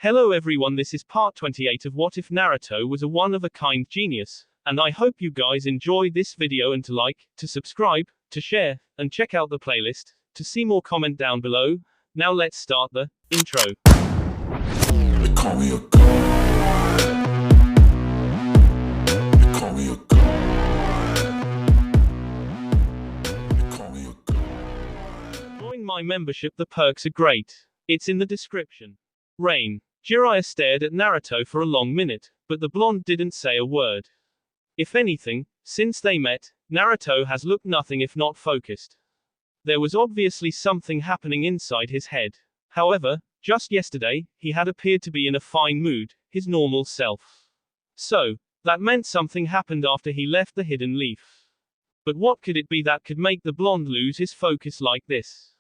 Hello everyone, this is part 28 of What If Naruto Was a One-of-a-Kind Genius, and I hope you guys enjoy this video and to like, to subscribe, to share, and check out the playlist, to see more comment down below. Now let's start the intro. They call me a god. They call me a god. They call me a god. Join my membership, the perks are great. It's in the description. Rain. Jiraiya stared at Naruto for a long minute, but the blonde didn't say a word. If anything, since they met, Naruto has looked nothing if not focused. There was obviously something happening inside his head. However, just yesterday, he had appeared to be in a fine mood, his normal self. So, that meant something happened after he left the hidden leaf. But what could it be that could make the blonde lose his focus like this?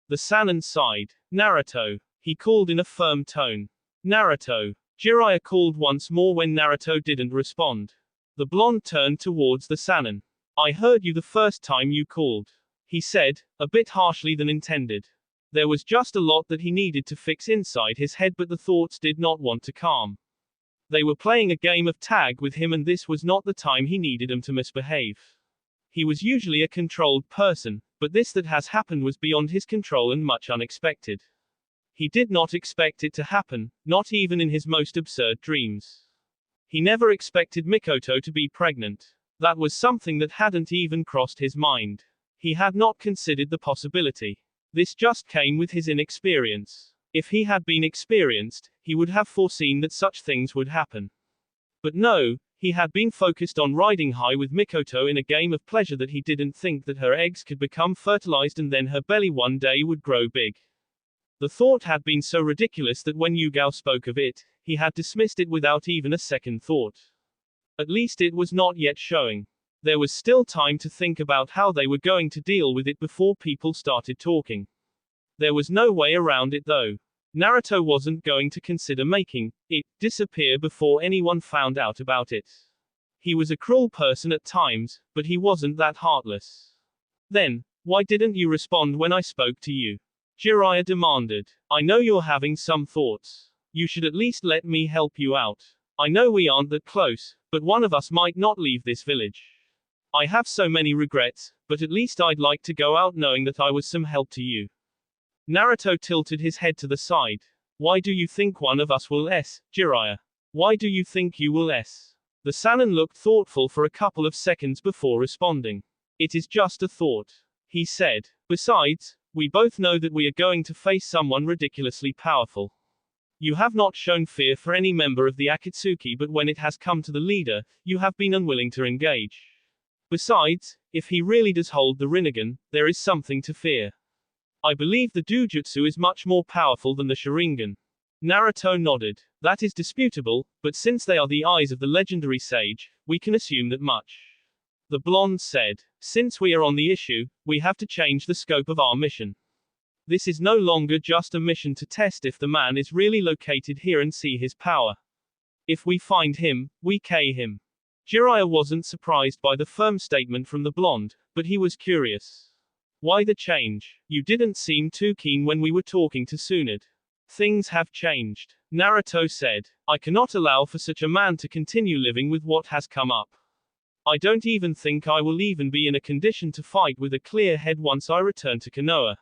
The Sannin sighed. Naruto, he called in a firm tone. Naruto. Jiraiya called once more when Naruto didn't respond. The blonde turned towards the Sannin. I heard you the first time you called, he said, a bit harshly than intended. There was just a lot that he needed to fix inside his head, but the thoughts did not want to calm. They were playing a game of tag with him, and this was not the time he needed them to misbehave. He was usually a controlled person, but this that has happened was beyond his control and much unexpected. He did not expect it to happen, not even in his most absurd dreams. He never expected Mikoto to be pregnant. That was something that hadn't even crossed his mind. He had not considered the possibility. This just came with his inexperience. If he had been experienced, he would have foreseen that such things would happen. But no, he had been focused on riding high with Mikoto in a game of pleasure that he didn't think that her eggs could become fertilized and then her belly one day would grow big. The thought had been so ridiculous that when Yugao spoke of it, he had dismissed it without even a second thought. At least it was not yet showing. There was still time to think about how they were going to deal with it before people started talking. There was no way around it though. Naruto wasn't going to consider making it disappear before anyone found out about it. He was a cruel person at times, but he wasn't that heartless. Then, why didn't you respond when I spoke to you? Jiraiya demanded. I know you're having some thoughts. You should at least let me help you out. I know we aren't that close, but one of us might not leave this village. I have so many regrets, but at least I'd like to go out knowing that I was some help to you. Naruto tilted his head to the side. Why do you think one of us will Jiraiya? Why do you think you will The Sannin looked thoughtful for a couple of seconds before responding. It is just a thought, he said. Besides, we both know that we are going to face someone ridiculously powerful. You have not shown fear for any member of the Akatsuki, but when it has come to the leader, you have been unwilling to engage. Besides, if he really does hold the Rinnegan, there is something to fear. I believe the Dojutsu is much more powerful than the Sharingan. Naruto nodded. That is disputable, but since they are the eyes of the legendary sage, we can assume that much. The blonde said. Since we are on the issue, we have to change the scope of our mission. This is no longer just a mission to test if the man is really located here and see his power. If we find him, we kill him. Jiraiya wasn't surprised by the firm statement from the blonde, but he was curious. Why the change? You didn't seem too keen when we were talking to Tsunade. Things have changed, Naruto said. I cannot allow for such a man to continue living with what has come up. I don't even think I will even be in a condition to fight with a clear head once I return to Konoha.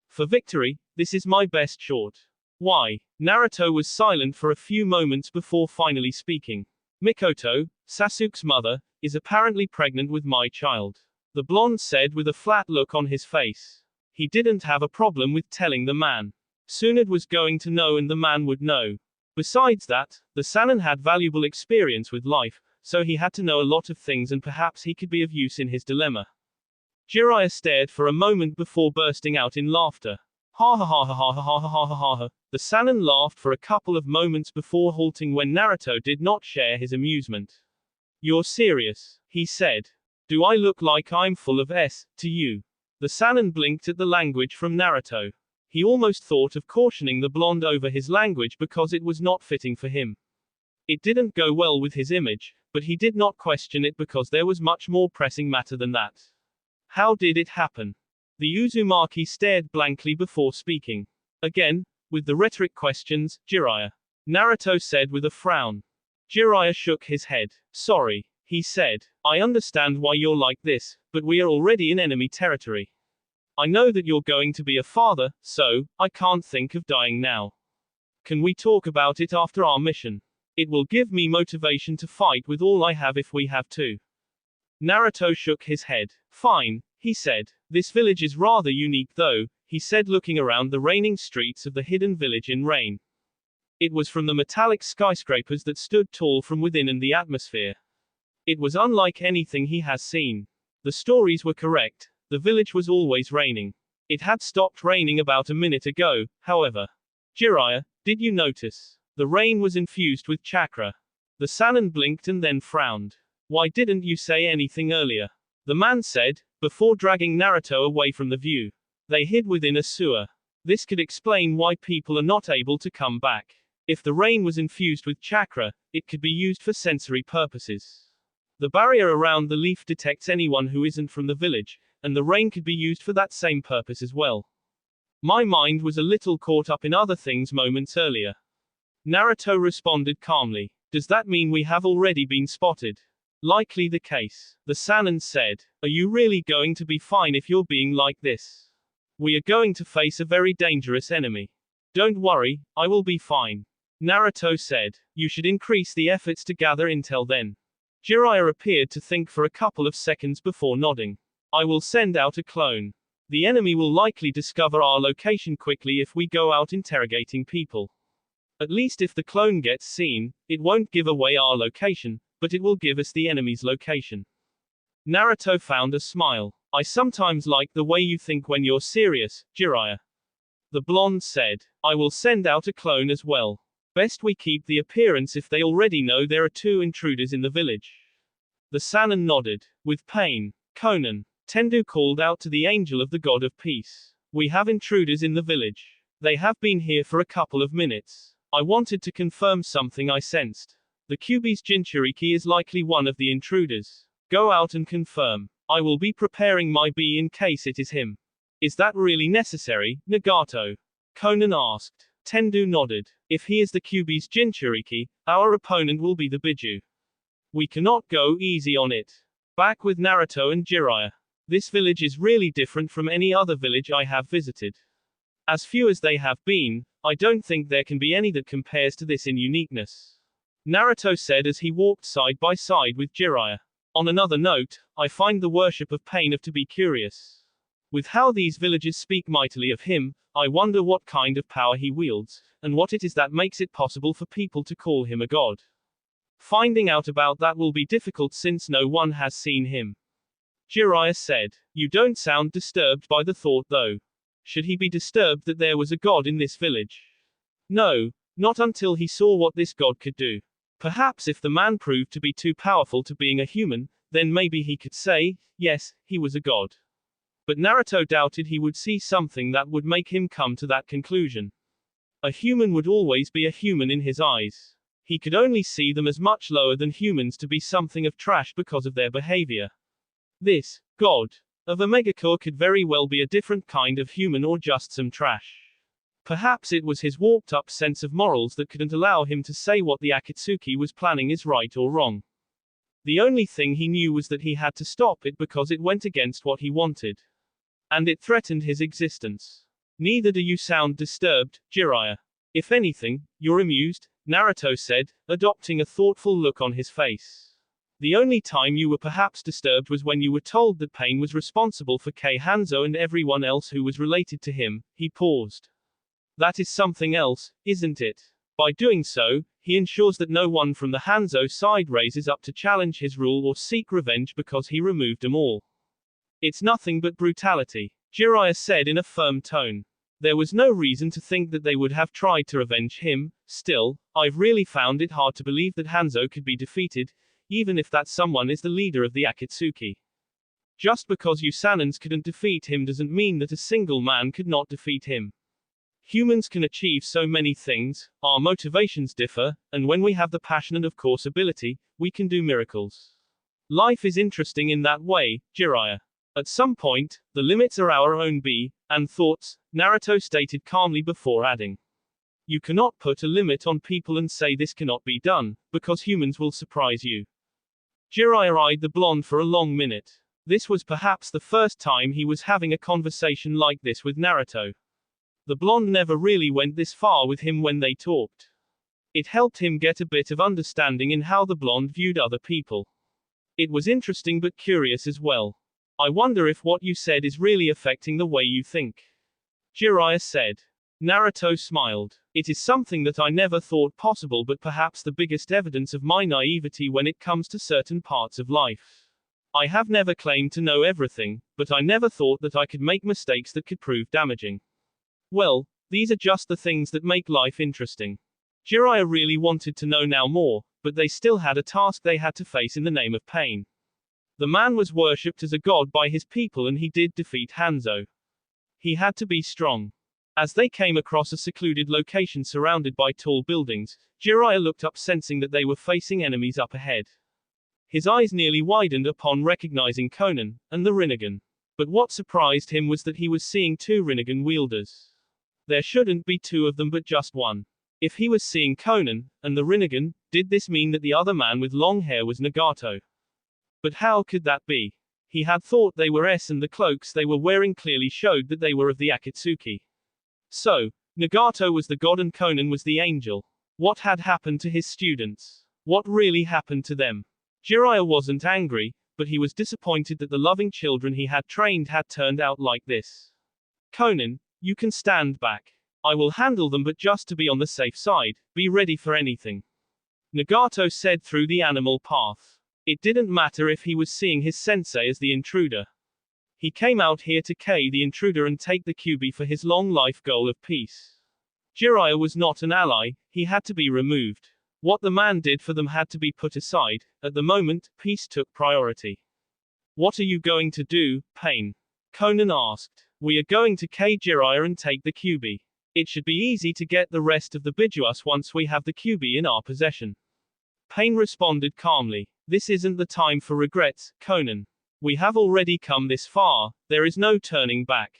For victory, this is my best shot. Why? Naruto was silent for a few moments before finally speaking. Mikoto, Sasuke's mother, is apparently pregnant with my child. The blonde said with a flat look on his face. He didn't have a problem with telling the man. Tsunade was going to know and the man would know. Besides that, the Sannin had valuable experience with life, so he had to know a lot of things and perhaps he could be of use in his dilemma. Jiraiya stared for a moment before bursting out in laughter. Ha ha ha ha ha ha ha ha ha ha. The Sannin laughed for a couple of moments before halting when Naruto did not share his amusement. You're serious, he said. Do I look like I'm full of to you? The Sannin blinked at the language from Naruto. He almost thought of cautioning the blonde over his language because it was not fitting for him. It didn't go well with his image, but he did not question it because there was much more pressing matter than that. How did it happen? The Uzumaki stared blankly before speaking. Again, with the rhetoric questions, Jiraiya. Naruto said with a frown. Jiraiya shook his head. Sorry, he said. I understand why you're like this, but we are already in enemy territory. I know that you're going to be a father, so, I can't think of dying now. Can we talk about it after our mission? It will give me motivation to fight with all I have if we have to. Naruto shook his head. Fine, he said. This village is rather unique though, he said looking around the raining streets of the hidden village in rain. It was from the metallic skyscrapers that stood tall from within and the atmosphere. It was unlike anything he has seen. The stories were correct. The village was always raining. It had stopped raining about a minute ago, however. Jiraiya, did you notice? The rain was infused with chakra. The Sannin blinked and then frowned. Why didn't you say anything earlier? The man said, before dragging Naruto away from the view. They hid within a sewer. This could explain why people are not able to come back. If the rain was infused with chakra, it could be used for sensory purposes. The barrier around the leaf detects anyone who isn't from the village, and the rain could be used for that same purpose as well. My mind was a little caught up in other things moments earlier. Naruto responded calmly. Does that mean we have already been spotted? Likely the case. The Sannin said. Are you really going to be fine if you're being like this? We are going to face a very dangerous enemy. Don't worry, I will be fine. Naruto said. You should increase the efforts to gather intel then. Jiraiya appeared to think for a couple of seconds before nodding. I will send out a clone. The enemy will likely discover our location quickly if we go out interrogating people. At least if the clone gets seen, it won't give away our location, but it will give us the enemy's location. Naruto found a smile. I sometimes like the way you think when you're serious, Jiraiya. The blonde said. I will send out a clone as well. Best we keep the appearance if they already know there are 2 intruders in the village. The Sannin nodded. With pain. Conan. Tendu called out to the angel of the god of peace. We have intruders in the village. They have been here for a couple of minutes. I wanted to confirm something I sensed. The Kyuubi's Jinchuriki is likely one of the intruders. Go out and confirm. I will be preparing my bee in case it is him. Is that really necessary, Nagato? Conan asked. Tendu nodded. If he is the Kyuubi's Jinchuriki, our opponent will be the Biju. We cannot go easy on it. Back with Naruto and Jiraiya. This village is really different from any other village I have visited. As few as they have been, I don't think there can be any that compares to this in uniqueness. Naruto said as he walked side by side with Jiraiya. On another note, I find the worship of pain of to be curious. With how these villagers speak mightily of him, I wonder what kind of power he wields, and what it is that makes it possible for people to call him a god. Finding out about that will be difficult since no one has seen him. Jiraiya said. You don't sound disturbed by the thought though. Should he be disturbed that there was a god in this village? No, not until he saw what this god could do. Perhaps if the man proved to be too powerful to being a human, then maybe he could say, yes, he was a god. But Naruto doubted he would see something that would make him come to that conclusion. A human would always be a human in his eyes. He could only see them as much lower than humans to be something of trash because of their behavior. This god of a megacore could very well be a different kind of human or just some trash. Perhaps it was his warped-up sense of morals that couldn't allow him to say what the Akatsuki was planning is right or wrong. The only thing he knew was that he had to stop it because it went against what he wanted. And it threatened his existence. Neither do you sound disturbed, Jiraiya. If anything, you're amused, Naruto said, adopting a thoughtful look on his face. The only time you were perhaps disturbed was when you were told that Pain was responsible for Kei Hanzo and everyone else who was related to him. He paused. That is something else, isn't it? By doing so, he ensures that no one from the Hanzo side raises up to challenge his rule or seek revenge because he removed them all. It's nothing but brutality, Jiraiya said in a firm tone. There was no reason to think that they would have tried to revenge him. Still, I've really found it hard to believe that Hanzo could be defeated, even if that someone is the leader of the Akatsuki. Just because you Sanins couldn't defeat him doesn't mean that a single man could not defeat him. Humans can achieve so many things, our motivations differ, and when we have the passion and of course ability, we can do miracles. Life is interesting in that way, Jiraiya. At some point, the limits are our own and thoughts, Naruto stated calmly before adding. You cannot put a limit on people and say this cannot be done, because humans will surprise you. Jiraiya eyed the blonde for a long minute. This was perhaps the first time he was having a conversation like this with Naruto. The blonde never really went this far with him when they talked. It helped him get a bit of understanding in how the blonde viewed other people. It was interesting but curious as well. I wonder if what you said is really affecting the way you think. Jiraiya said. Naruto smiled. It is something that I never thought possible, but perhaps the biggest evidence of my naivety when it comes to certain parts of life. I have never claimed to know everything, but I never thought that I could make mistakes that could prove damaging. Well, these are just the things that make life interesting. Jiraiya really wanted to know now more, but they still had a task they had to face in the name of pain. The man was worshipped as a god by his people and he did defeat Hanzo. He had to be strong. As they came across a secluded location surrounded by tall buildings, Jiraiya looked up, sensing that they were facing enemies up ahead. His eyes nearly widened upon recognizing Konan and the Rinnegan. But what surprised him was that he was seeing two Rinnegan wielders. There shouldn't be two of them but just one. If he was seeing Konan and the Rinnegan, did this mean that the other man with long hair was Nagato? But how could that be? He had thought they were and the cloaks they were wearing clearly showed that they were of the Akatsuki. So, Nagato was the god and Konan was the angel. What had happened to his students? What really happened to them? Jiraiya wasn't angry, but he was disappointed that the loving children he had trained had turned out like this. Konan, you can stand back. I will handle them, but just to be on the safe side, be ready for anything. Nagato said through the animal path. It didn't matter if he was seeing his sensei as the intruder. He came out here to kill the intruder and take the Kyuubi for his long life goal of peace. Jiraiya was not an ally, he had to be removed. What the man did for them had to be put aside. At the moment, peace took priority. What are you going to do, Pain? Konan asked. We are going to kill Jiraiya and take the Kyuubi. It should be easy to get the rest of the Bijuas once we have the Kyuubi in our possession. Pain responded calmly. This isn't the time for regrets, Konan. We have already come this far, there is no turning back.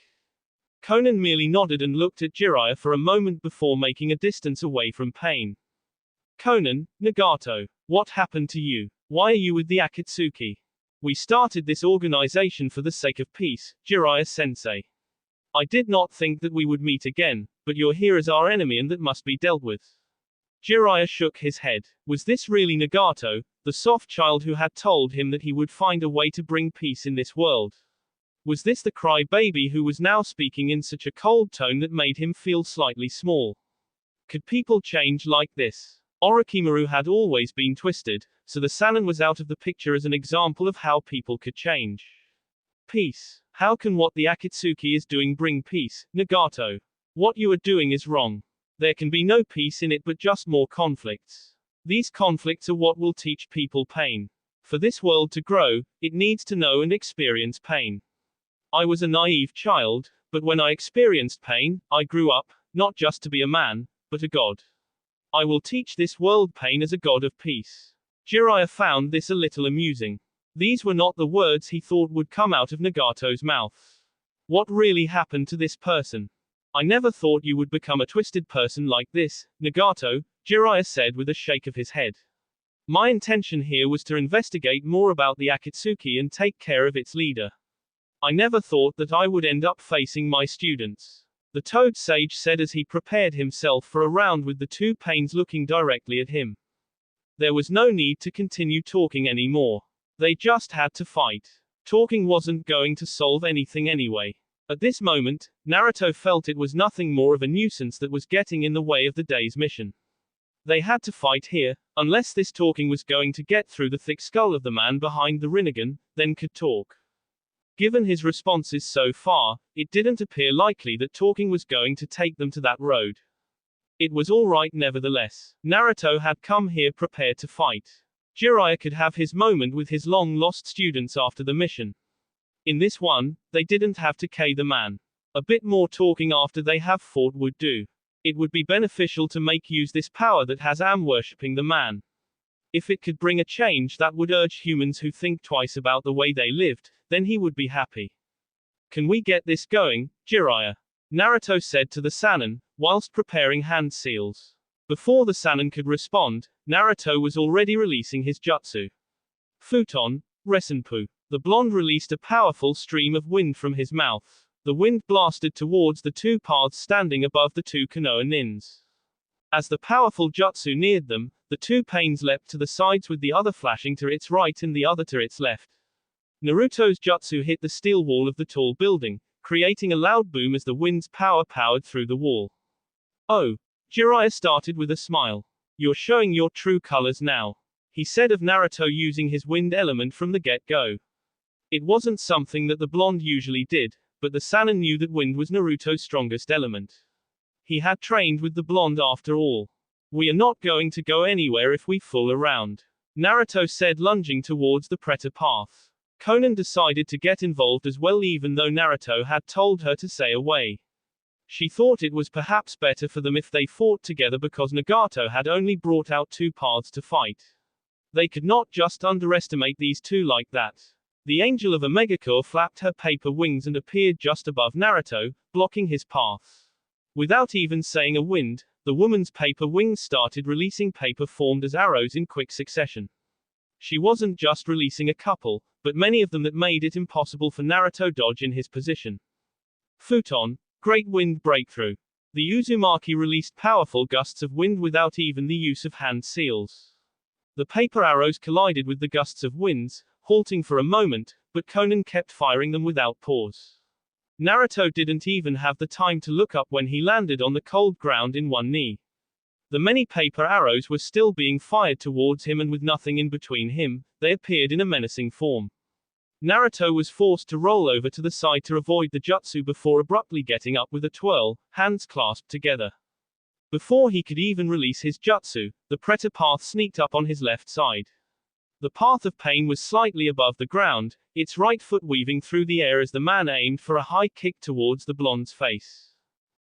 Konan merely nodded and looked at Jiraiya for a moment before making a distance away from Pain. Konan, Nagato, what happened to you? Why are you with the Akatsuki? We started this organization for the sake of peace, Jiraiya-sensei. I did not think that we would meet again, but you're here as our enemy and that must be dealt with. Jiraiya shook his head. Was this really Nagato, the soft child who had told him that he would find a way to bring peace in this world? Was this the cry-baby who was now speaking in such a cold tone that made him feel slightly small? Could people change like this? Orochimaru had always been twisted, so the Sannin was out of the picture as an example of how people could change. Peace. How can what the Akatsuki is doing bring peace, Nagato? What you are doing is wrong. There can be no peace in it but just more conflicts. These conflicts are what will teach people pain. For this world to grow, it needs to know and experience pain. I was a naive child, but when I experienced pain, I grew up, not just to be a man, but a god. I will teach this world pain as a god of peace. Jiraiya found this a little amusing. These were not the words he thought would come out of Nagato's mouth. What really happened to this person? I never thought you would become a twisted person like this, Nagato, Jiraiya said with a shake of his head. My intention here was to investigate more about the Akatsuki and take care of its leader. I never thought that I would end up facing my students. The Toad Sage said as he prepared himself for a round with the two Pains looking directly at him. There was no need to continue talking anymore. They just had to fight. Talking wasn't going to solve anything anyway. At this moment, Naruto felt it was nothing more of a nuisance that was getting in the way of the day's mission. They had to fight here, unless this talking was going to get through the thick skull of the man behind the Rinnegan, then could talk. Given his responses so far, it didn't appear likely that talking was going to take them to that road. It was alright nevertheless. Naruto had come here prepared to fight. Jiraiya could have his moment with his long-lost students after the mission. In this one, they didn't have to kill the man. A bit more talking after they have fought would do. It would be beneficial to make use this power that has worshipping the man. If it could bring a change that would urge humans who think twice about the way they lived, then he would be happy. Can we get this going, Jiraiya? Naruto said to the Sannin, whilst preparing hand seals. Before the Sannin could respond, Naruto was already releasing his jutsu. Futon, Resenpu. The blonde released a powerful stream of wind from his mouth. The wind blasted towards the two paths standing above the two Konoha nins. As the powerful jutsu neared them, the two panes leapt to the sides with the other flashing to its right and the other to its left. Naruto's jutsu hit the steel wall of the tall building, creating a loud boom as the wind's power powered through the wall. Oh. Jiraiya started with a smile. You're showing your true colors now, he said of Naruto using his wind element from the get-go. It wasn't something that the blonde usually did, but the Sannin knew that wind was Naruto's strongest element. He had trained with the blonde after all. We are not going to go anywhere if we fool around, Naruto said, lunging towards the Preta path. Konan decided to get involved as well, even though Naruto had told her to stay away. She thought it was perhaps better for them if they fought together because Nagato had only brought out two paths to fight. They could not just underestimate these two like that. The angel of Omegacore flapped her paper wings and appeared just above Naruto, blocking his path. Without even saying a wind, the woman's paper wings started releasing paper formed as arrows in quick succession. She wasn't just releasing a couple, but many of them that made it impossible for Naruto dodge in his position. Futon. Great wind breakthrough. The Uzumaki released powerful gusts of wind without even the use of hand seals. The paper arrows collided with the gusts of winds, halting for a moment, but Konan kept firing them without pause. Naruto didn't even have the time to look up when he landed on the cold ground in one knee. The many paper arrows were still being fired towards him, and with nothing in between him, they appeared in a menacing form. Naruto was forced to roll over to the side to avoid the jutsu before abruptly getting up with a twirl, hands clasped together. Before he could even release his jutsu, the Preta path sneaked up on his left side. The path of pain was slightly above the ground, its right foot weaving through the air as the man aimed for a high kick towards the blonde's face.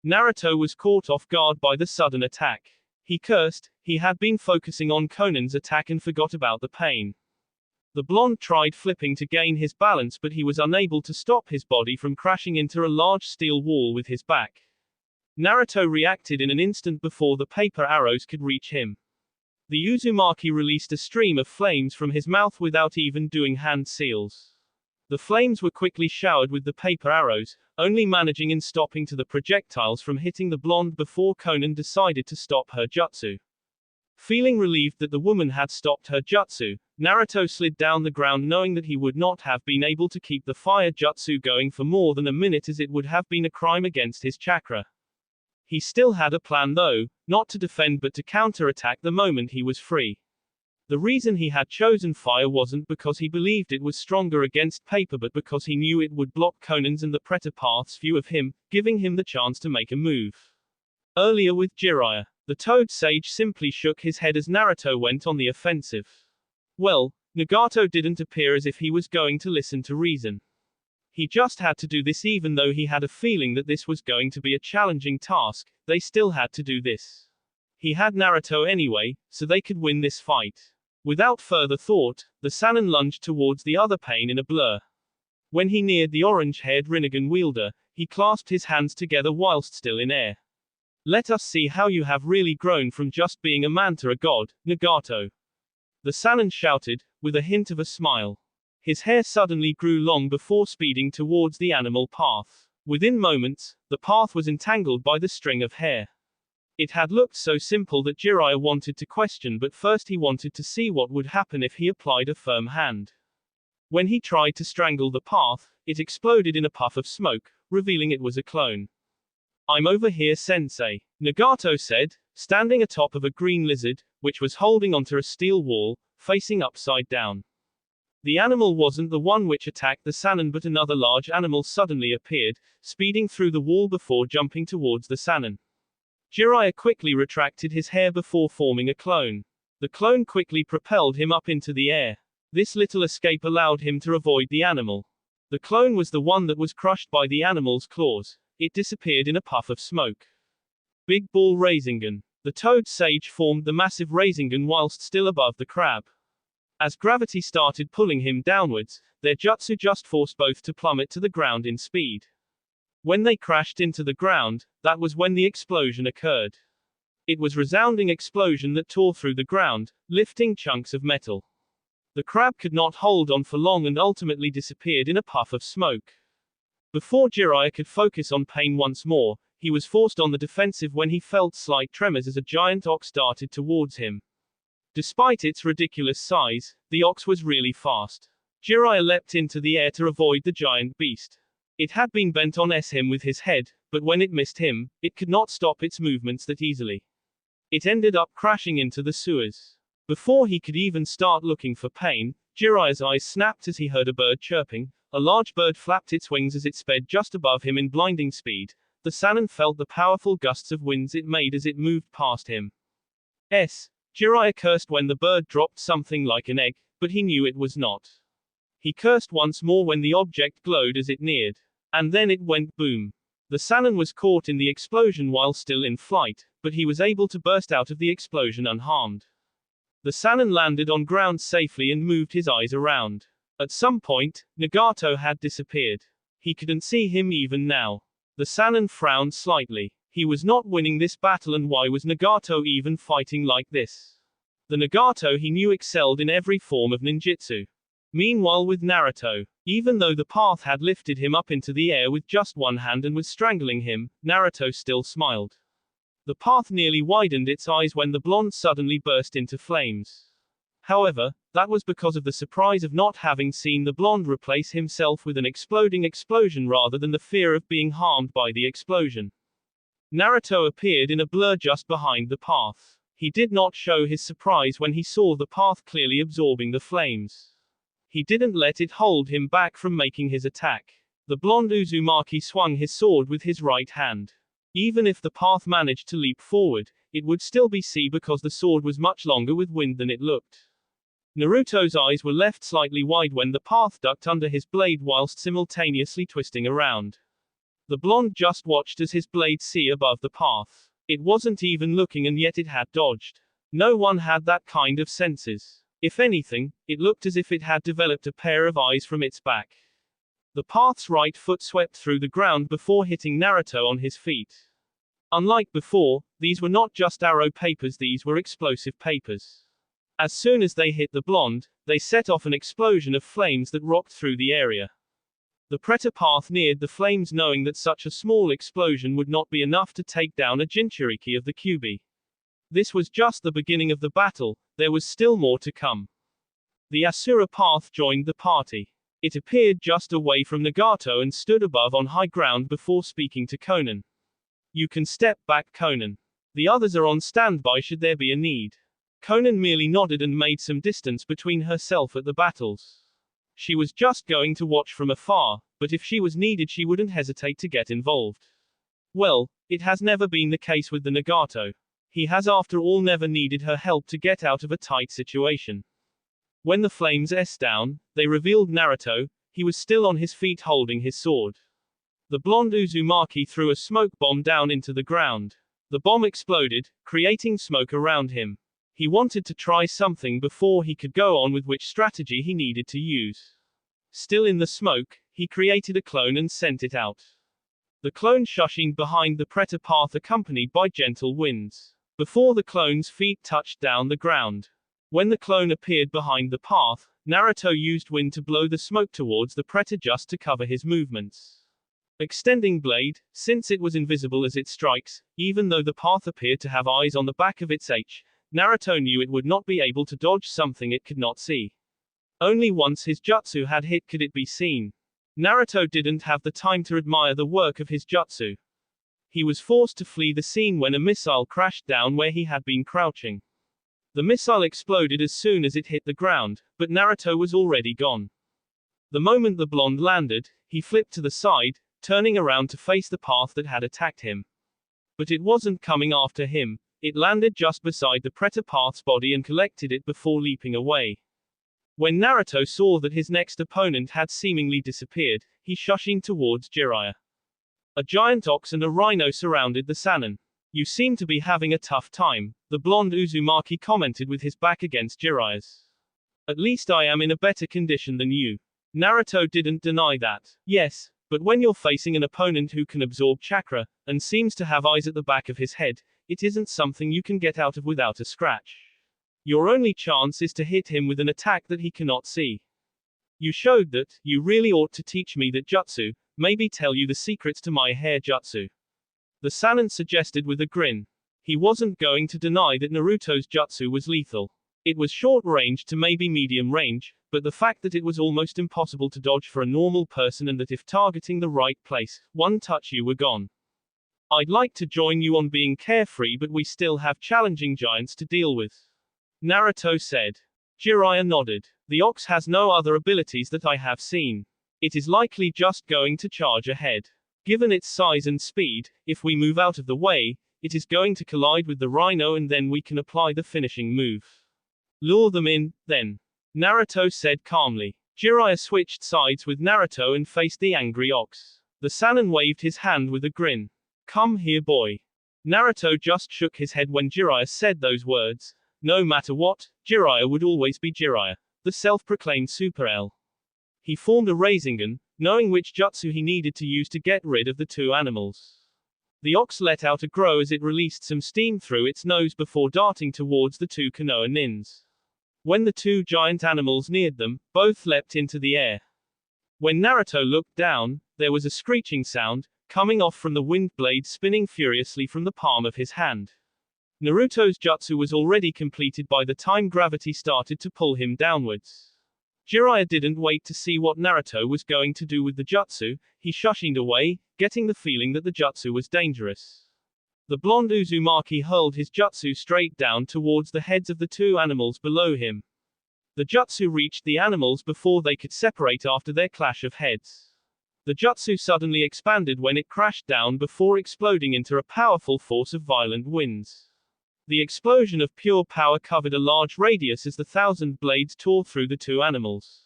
Naruto was caught off guard by the sudden attack. He cursed. He had been focusing on Konan's attack and forgot about the pain. The blonde tried flipping to gain his balance, but he was unable to stop his body from crashing into a large steel wall with his back. Naruto reacted in an instant before the paper arrows could reach him. The Uzumaki released a stream of flames from his mouth without even doing hand seals. The flames were quickly showered with the paper arrows, only managing in stopping to the projectiles from hitting the blonde before Konan decided to stop her jutsu. Feeling relieved that the woman had stopped her jutsu, Naruto slid down the ground, knowing that he would not have been able to keep the fire jutsu going for more than a minute, as it would have been a crime against his chakra. He still had a plan though, not to defend but to counter-attack the moment he was free. The reason he had chosen fire wasn't because he believed it was stronger against paper, but because he knew it would block Konan's and the Preta path's view of him, giving him the chance to make a move. Earlier with Jiraiya, the Toad Sage simply shook his head as Naruto went on the offensive. Well, Nagato didn't appear as if he was going to listen to reason. He just had to do this, even though he had a feeling that this was going to be a challenging task. They still had to do this. He had Naruto anyway, so they could win this fight. Without further thought, the Sannin lunged towards the other pain in a blur. When he neared the orange-haired Rinnegan wielder, he clasped his hands together whilst still in air. Let us see how you have really grown from just being a man to a god, Nagato. The Sannin shouted, with a hint of a smile. His hair suddenly grew long before speeding towards the animal path. Within moments, the path was entangled by the string of hair. It had looked so simple that Jiraiya wanted to question, but first he wanted to see what would happen if he applied a firm hand. When he tried to strangle the path, it exploded in a puff of smoke, revealing it was a clone. I'm over here, sensei, Nagato said, standing atop of a green lizard, which was holding onto a steel wall, facing upside down. The animal wasn't the one which attacked the Sannin, but another large animal suddenly appeared, speeding through the wall before jumping towards the Sannin. Jiraiya quickly retracted his hair before forming a clone. The clone quickly propelled him up into the air. This little escape allowed him to avoid the animal. The clone was the one that was crushed by the animal's claws. It disappeared in a puff of smoke. Big Ball Rasengan. The Toad Sage formed the massive Rasengan whilst still above the crab. As gravity started pulling him downwards, their jutsu just forced both to plummet to the ground in speed. When they crashed into the ground, that was when the explosion occurred. It was a resounding explosion that tore through the ground, lifting chunks of metal. The crab could not hold on for long and ultimately disappeared in a puff of smoke. Before Jiraiya could focus on pain once more, he was forced on the defensive when he felt slight tremors as a giant ox darted towards him. Despite its ridiculous size, the ox was really fast. Jiraiya leapt into the air to avoid the giant beast. It had been bent on him with his head, but when it missed him, it could not stop its movements that easily. It ended up crashing into the sewers. Before he could even start looking for pain, Jiraiya's eyes snapped as he heard a bird chirping. A large bird flapped its wings as it sped just above him in blinding speed. The Sannin felt the powerful gusts of winds it made as it moved past him. Jiraiya cursed when the bird dropped something like an egg, but he knew it was not. He cursed once more when the object glowed as it neared. And then it went boom. The Sannin was caught in the explosion while still in flight, but he was able to burst out of the explosion unharmed. The Sannin landed on ground safely and moved his eyes around. At some point, Nagato had disappeared. He couldn't see him even now. The Sannin frowned slightly. He was not winning this battle, and why was Nagato even fighting like this? The Nagato he knew excelled in every form of ninjutsu. Meanwhile with Naruto, even though the path had lifted him up into the air with just one hand and was strangling him, Naruto still smiled. The path nearly widened its eyes when the blonde suddenly burst into flames. However, that was because of the surprise of not having seen the blonde replace himself with an exploding explosion rather than the fear of being harmed by the explosion. Naruto appeared in a blur just behind the path. He did not show his surprise when he saw the path clearly absorbing the flames. He didn't let it hold him back from making his attack. The blonde Uzumaki swung his sword with his right hand. Even if the path managed to leap forward, it would still be see because the sword was much longer with wind than it looked. Naruto's eyes were left slightly wide when the path ducked under his blade whilst simultaneously twisting around. The blonde just watched as his blade see above the path. It wasn't even looking and yet it had dodged. No one had that kind of senses. If anything, it looked as if it had developed a pair of eyes from its back. The path's right foot swept through the ground before hitting Naruto on his feet. Unlike before, these were not just arrow papers, these were explosive papers. As soon as they hit the blonde, they set off an explosion of flames that rocked through the area. The Predator path neared the flames knowing that such a small explosion would not be enough to take down a Jinchuriki of the Kyuubi. This was just the beginning of the battle, there was still more to come. The Asura path joined the party. It appeared just away from Nagato and stood above on high ground before speaking to Konan. "You can step back, Konan. The others are on standby should there be a need." Konan merely nodded and made some distance between herself at the battles. She was just going to watch from afar, but if she was needed she wouldn't hesitate to get involved. Well, it has never been the case with the Nagato. He has after all never needed her help to get out of a tight situation. When the flames down, they revealed Naruto. He was still on his feet holding his sword. The blonde Uzumaki threw a smoke bomb down into the ground. The bomb exploded, creating smoke around him. He wanted to try something before he could go on with which strategy he needed to use. Still in the smoke, he created a clone and sent it out. The clone shushing behind the Predator path accompanied by gentle winds. Before the clone's feet touched down the ground. When the clone appeared behind the path, Naruto used wind to blow the smoke towards the Predator just to cover his movements. Extending blade, since it was invisible as it strikes, even though the path appeared to have eyes on the back of its Naruto knew it would not be able to dodge something it could not see. Only once his jutsu had hit could it be seen. Naruto didn't have the time to admire the work of his jutsu. He was forced to flee the scene when a missile crashed down where he had been crouching. The missile exploded as soon as it hit the ground, but Naruto was already gone. The moment the blonde landed, he flipped to the side, turning around to face the path that had attacked him. But it wasn't coming after him, it landed just beside the Predator path's body and collected it before leaping away. When Naruto saw that his next opponent had seemingly disappeared, he shushing towards Jiraiya. A giant ox and a rhino surrounded the Sannin. "You seem to be having a tough time," the blonde Uzumaki commented with his back against Jiraiya's. "At least I am in a better condition than you." Naruto didn't deny that. "Yes, But when you're facing an opponent who can absorb chakra, and seems to have eyes at the back of his head, it isn't something you can get out of without a scratch. Your only chance is to hit him with an attack that he cannot see. You showed that. You really ought to teach me that jutsu, maybe tell you the secrets to my hair jutsu. The Sannin suggested with a grin. He wasn't going to deny that Naruto's jutsu was lethal. It was short range to maybe medium range, but the fact that it was almost impossible to dodge for a normal person and that if targeting the right place, one touch you were gone. I'd like to join you on being carefree, but we still have challenging giants to deal with, Naruto said. Jiraiya nodded. The ox has no other abilities that I have seen. It is likely just going to charge ahead. Given its size and speed, if we move out of the way, it is going to collide with the rhino and then we can apply the finishing move. Lure them in, then, Naruto said calmly. Jiraiya switched sides with Naruto and faced the angry ox. The Sannin waved his hand with a grin. Come here, boy. Naruto just shook his head when Jiraiya said those words. No matter what, Jiraiya would always be Jiraiya, the self-proclaimed Super L. He formed a Rasengan, knowing which jutsu he needed to use to get rid of the two animals. The ox let out a growl as it released some steam through its nose before darting towards the two Konoha nins. When the two giant animals neared them, both leapt into the air. When Naruto looked down, there was a screeching sound, coming off from the wind blade spinning furiously from the palm of his hand. Naruto's jutsu was already completed by the time gravity started to pull him downwards. Jiraiya didn't wait to see what Naruto was going to do with the jutsu, he shushined away, getting the feeling that the jutsu was dangerous. The blonde Uzumaki hurled his jutsu straight down towards the heads of the two animals below him. The jutsu reached the animals before they could separate after their clash of heads. The jutsu suddenly expanded when it crashed down before exploding into a powerful force of violent winds. The explosion of pure power covered a large radius as the thousand blades tore through the two animals.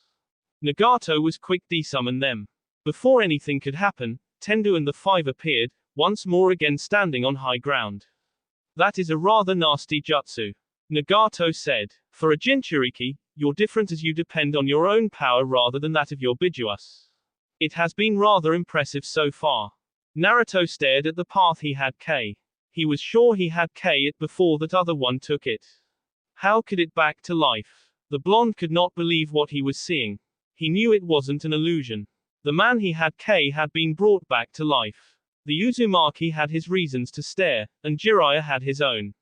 Nagato was quick to summon them. Before anything could happen, Tendu and the five appeared, once more again standing on high ground. That is a rather nasty jutsu, Nagato said. For a Jinchuriki, you're different as you depend on your own power rather than that of your Bijuas. It has been rather impressive so far. Naruto stared at the path he had K. He was sure he had K it before that other one took it. How could it back to life? The blonde could not believe what he was seeing. He knew it wasn't an illusion. The man he had K had been brought back to life. The Uzumaki had his reasons to stare, and Jiraiya had his own.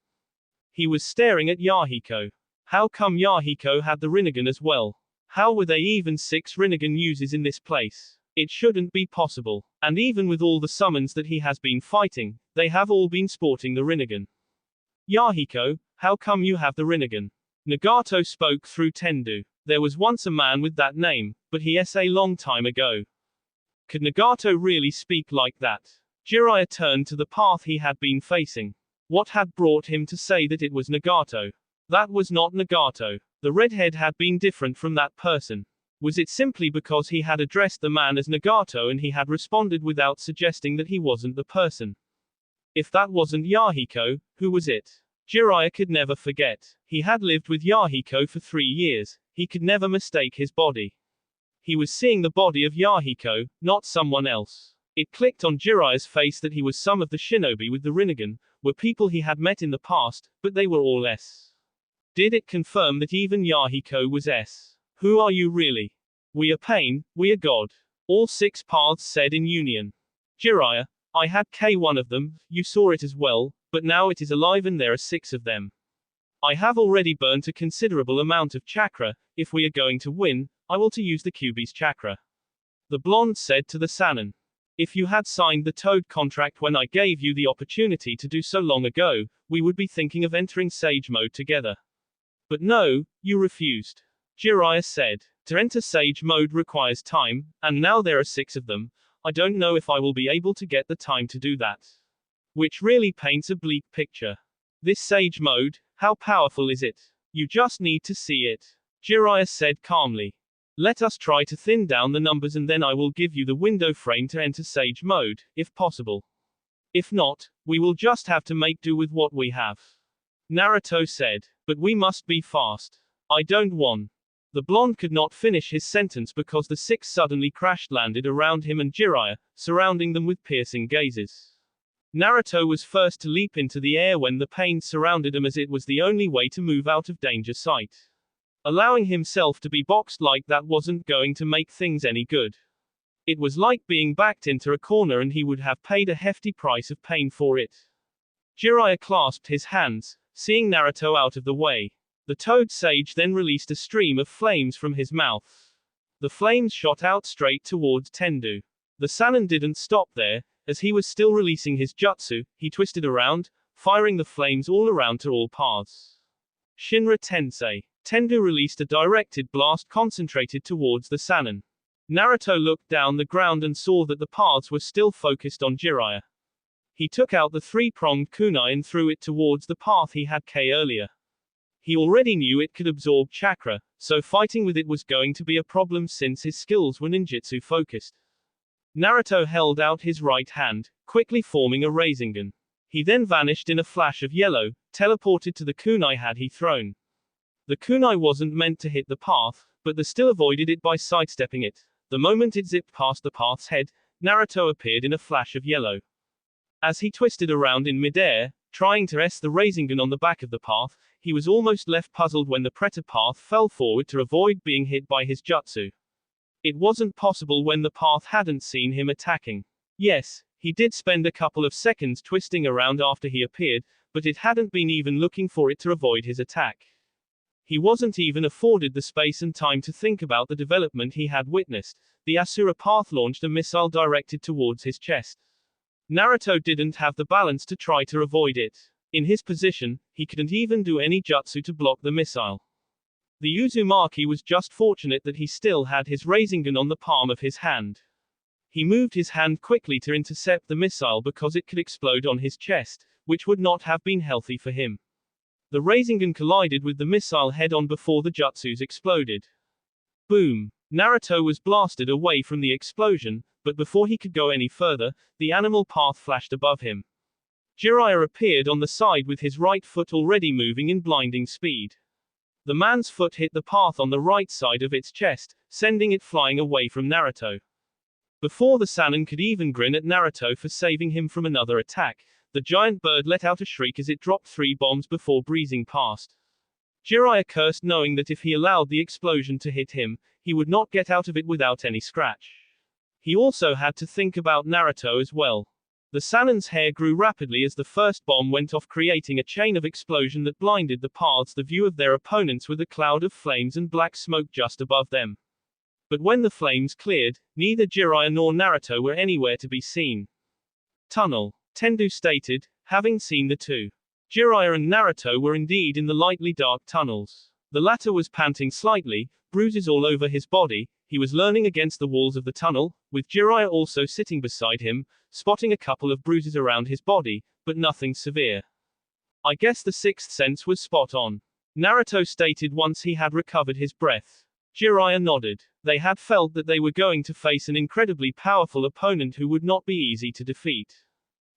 He was staring at Yahiko. How come Yahiko had the Rinnegan as well? How were there even 6 Rinnegan uses in this place? It shouldn't be possible. And even with all the summons that he has been fighting, they have all been sporting the Rinnegan. Yahiko, how come you have the Rinnegan? Nagato spoke through Tendu. There was once a man with that name, but he's a long time ago. Could Nagato really speak like that? Jiraiya turned to the path he had been facing. What had brought him to say that it was Nagato? That was not Nagato. The redhead had been different from that person. Was it simply because he had addressed the man as Nagato and he had responded without suggesting that he wasn't the person? If that wasn't Yahiko, who was it? Jiraiya could never forget. He had lived with Yahiko for 3 years. He could never mistake his body. He was seeing the body of Yahiko, not someone else. It clicked on Jiraiya's face that he was some of the shinobi with the Rinnegan, were people he had met in the past, but they were all S. Did it confirm that even Yahiko was S? Who are you really? We are pain, we are God. All 6 paths said in union. Jiraiya, I had K1 of them, you saw it as well, but now it is alive and there are 6 of them. I have already burnt a considerable amount of chakra. If we are going to win, I will to use the Kyuubi's chakra. The blonde said to the Sannin. If you had signed the Toad contract when I gave you the opportunity to do so long ago, we would be thinking of entering Sage mode together. But no, you refused. Jiraiya said. To enter Sage mode requires time, and now there are 6 of them. I don't know if I will be able to get the time to do that. Which really paints a bleak picture. This Sage mode, how powerful is it? You just need to see it. Jiraiya said calmly. Let us try to thin down the numbers and then I will give you the window frame to enter Sage mode, if possible. If not, we will just have to make do with what we have. Naruto said. But we must be fast. I don't want. The blonde could not finish his sentence because the six suddenly crash-landed around him and Jiraiya, surrounding them with piercing gazes. Naruto was first to leap into the air when the pain surrounded him, as it was the only way to move out of danger sight. Allowing himself to be boxed like that wasn't going to make things any good. It was like being backed into a corner, and he would have paid a hefty price of pain for it. Jiraiya clasped his hands, seeing Naruto out of the way. The Toad Sage then released a stream of flames from his mouth. The flames shot out straight towards Tendu. The Sannin didn't stop there. As he was still releasing his jutsu, he twisted around, firing the flames all around to all paths. Shinra Tensei. Tendu released a directed blast concentrated towards the Sannin. Naruto looked down the ground and saw that the paths were still focused on Jiraiya. He took out the three-pronged kunai and threw it towards the path he had K earlier. He already knew it could absorb chakra, so fighting with it was going to be a problem since his skills were ninjutsu focused. Naruto held out his right hand, quickly forming a Rasengan. He then vanished in a flash of yellow, teleported to the kunai had he thrown. The kunai wasn't meant to hit the path, but the still avoided it by sidestepping it. The moment it zipped past the path's head, Naruto appeared in a flash of yellow. As he twisted around in midair, trying to the Rasengan on the back of the path, he was almost left puzzled when the Predator path fell forward to avoid being hit by his jutsu. It wasn't possible when the path hadn't seen him attacking. Yes, he did spend a couple of seconds twisting around after he appeared, but it hadn't been even looking for it to avoid his attack. He wasn't even afforded the space and time to think about the development he had witnessed. The Asura path launched a missile directed towards his chest. Naruto didn't have the balance to try to avoid it. In his position, he couldn't even do any jutsu to block the missile. The Uzumaki was just fortunate that he still had his Rasengan on the palm of his hand. He moved his hand quickly to intercept the missile because it could explode on his chest, which would not have been healthy for him. The Rasengan collided with the missile head-on before the jutsus exploded. Boom! Naruto was blasted away from the explosion, but before he could go any further, the animal path flashed above him. Jiraiya appeared on the side with his right foot already moving in blinding speed. The man's foot hit the path on the right side of its chest, sending it flying away from Naruto. Before the Sannin could even grin at Naruto for saving him from another attack, the giant bird let out a shriek as it dropped 3 bombs before breezing past. Jiraiya cursed, knowing that if he allowed the explosion to hit him, he would not get out of it without any scratch. He also had to think about Naruto as well. The Sannin's hair grew rapidly as the first bomb went off, creating a chain of explosion that blinded the paths the view of their opponents with a cloud of flames and black smoke just above them. But when the flames cleared, neither Jiraiya nor Naruto were anywhere to be seen. Tunnel. Tendu stated, having seen the two. Jiraiya and Naruto were indeed in the lightly dark tunnels. The latter was panting slightly, bruises all over his body. He was leaning against the walls of the tunnel, with Jiraiya also sitting beside him, spotting a couple of bruises around his body, but nothing severe. I guess the sixth sense was spot on. Naruto stated once he had recovered his breath. Jiraiya nodded. They had felt that they were going to face an incredibly powerful opponent who would not be easy to defeat.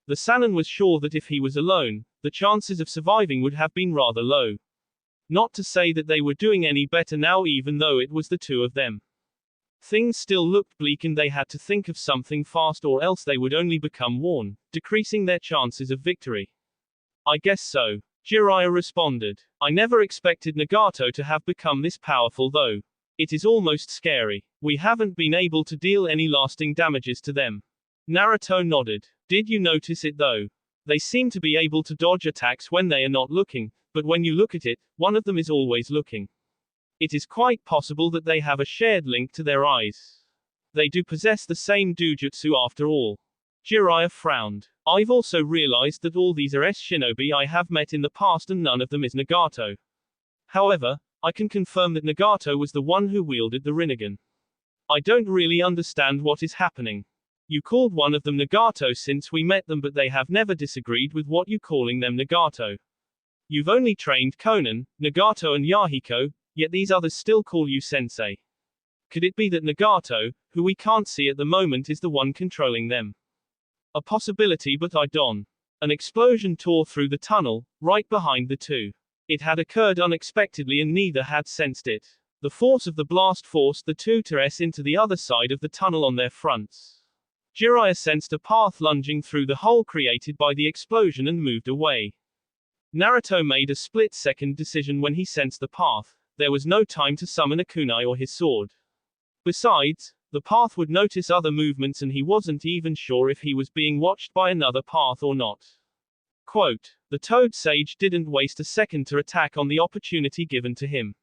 The Sannin was sure that if he was alone, the chances of surviving would have been rather low. Not to say that they were doing any better now, even though it was the two of them. Things still looked bleak and they had to think of something fast or else they would only become worn, decreasing their chances of victory. I guess so. Jiraiya responded. I never expected Nagato to have become this powerful though. It is almost scary. We haven't been able to deal any lasting damages to them. Naruto nodded. Did you notice it though? They seem to be able to dodge attacks when they are not looking, but when you look at it, one of them is always looking. It is quite possible that they have a shared link to their eyes. They do possess the same dojutsu after all. Jiraiya frowned. I've also realized that all these are shinobi I have met in the past and none of them is Nagato. However, I can confirm that Nagato was the one who wielded the Rinnegan. I don't really understand what is happening. You called one of them Nagato since we met them, but they have never disagreed with what you calling them Nagato. You've only trained Konan, Nagato and Yahiko, yet these others still call you sensei. Could it be that Nagato, who we can't see at the moment, is the one controlling them? A possibility, but I don't. An explosion tore through the tunnel, right behind the two. It had occurred unexpectedly and neither had sensed it. The force of the blast forced the two to S into the other side of the tunnel on their fronts. Jiraiya sensed a path lunging through the hole created by the explosion and moved away. Naruto made a split-second decision when he sensed the path. There was no time to summon a kunai or his sword. Besides, the path would notice other movements and he wasn't even sure if he was being watched by another path or not. Quote, the Toad Sage didn't waste a second to attack on the opportunity given to him.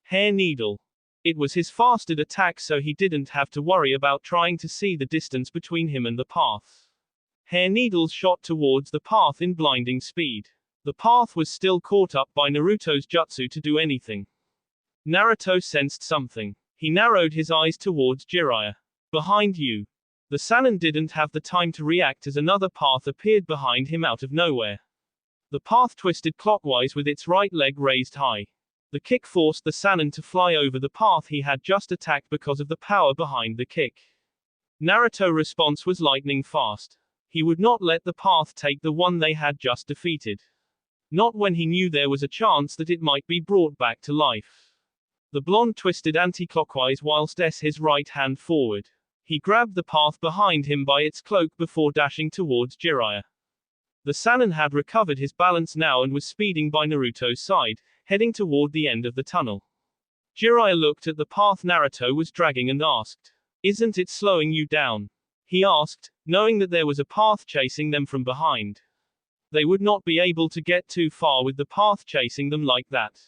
Hair Needle. It was his fasted attack, so he didn't have to worry about trying to see the distance between him and the path. Hair Needles shot towards the path in blinding speed. The path was still caught up by Naruto's jutsu to do anything. Naruto sensed something. He narrowed his eyes towards Jiraiya. Behind you. The Sannin didn't have the time to react as another path appeared behind him out of nowhere. The path twisted clockwise with its right leg raised high. The kick forced the Sannin to fly over the path he had just attacked because of the power behind the kick. Naruto's response was lightning fast. He would not let the path take the one they had just defeated. Not when he knew there was a chance that it might be brought back to life. The blonde twisted anti-clockwise whilst his right hand forward. He grabbed the path behind him by its cloak before dashing towards Jiraiya. The Sannin had recovered his balance now and was speeding by Naruto's side, heading toward the end of the tunnel. Jiraiya looked at the path Naruto was dragging and asked, "Isn't it slowing you down?" He asked, knowing that there was a path chasing them from behind. They would not be able to get too far with the path chasing them like that.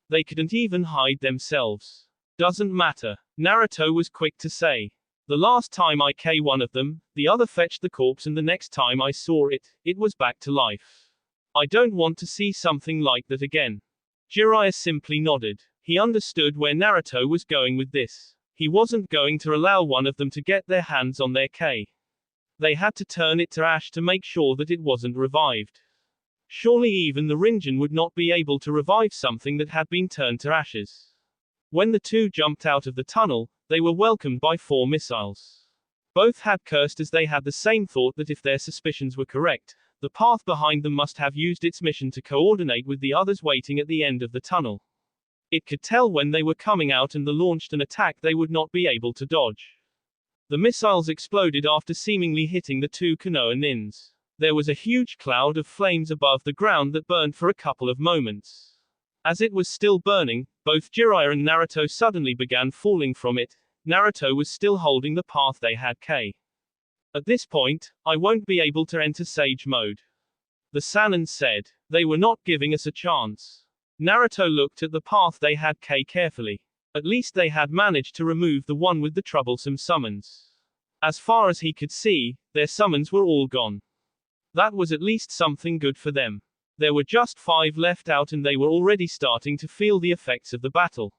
They couldn't even hide themselves. Doesn't matter. Naruto was quick to say. The last time I killed one of them, the other fetched the corpse, and the next time I saw it, it was back to life. I don't want to see something like that again. Jiraiya simply nodded. He understood where Naruto was going with this. He wasn't going to allow one of them to get their hands on their K. They had to turn it to ash to make sure that it wasn't revived. Surely even the Rinnegan would not be able to revive something that had been turned to ashes. When the two jumped out of the tunnel, they were welcomed by 4 missiles. Both had cursed as they had the same thought that if their suspicions were correct, the path behind them must have used its mission to coordinate with the others waiting at the end of the tunnel. It could tell when they were coming out and launched an attack they would not be able to dodge. The missiles exploded after seemingly hitting the 2 Konoha nins. There was a huge cloud of flames above the ground that burned for a couple of moments. As it was still burning, both Jiraiya and Naruto suddenly began falling from it. Naruto was still holding the path they had K. At this point, I won't be able to enter Sage mode. The Sannin said. They were not giving us a chance. Naruto looked at the path they had K carefully. At least they had managed to remove the one with the troublesome summons. As far as he could see, their summons were all gone. That was at least something good for them. There were just 5 left out and they were already starting to feel the effects of the battle.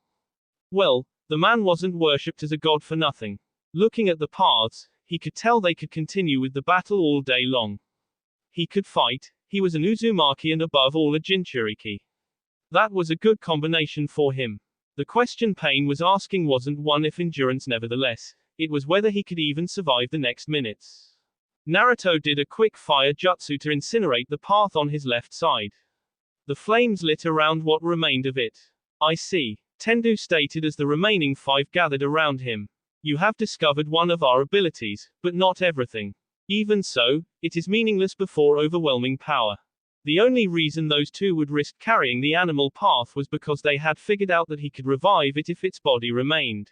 Well, the man wasn't worshipped as a god for nothing. Looking at the paths, he could tell they could continue with the battle all day long. He could fight, he was an Uzumaki and above all a Jinchuriki. That was a good combination for him. The question Pain was asking wasn't one if endurance nevertheless, it was whether he could even survive the next minutes. Naruto did a quick fire jutsu to incinerate the path on his left side. The flames lit around what remained of it. I see. Tendu stated as the remaining 5 gathered around him. You have discovered one of our abilities, but not everything. Even so, it is meaningless before overwhelming power. The only reason those 2 would risk carrying the animal path was because they had figured out that he could revive it if its body remained.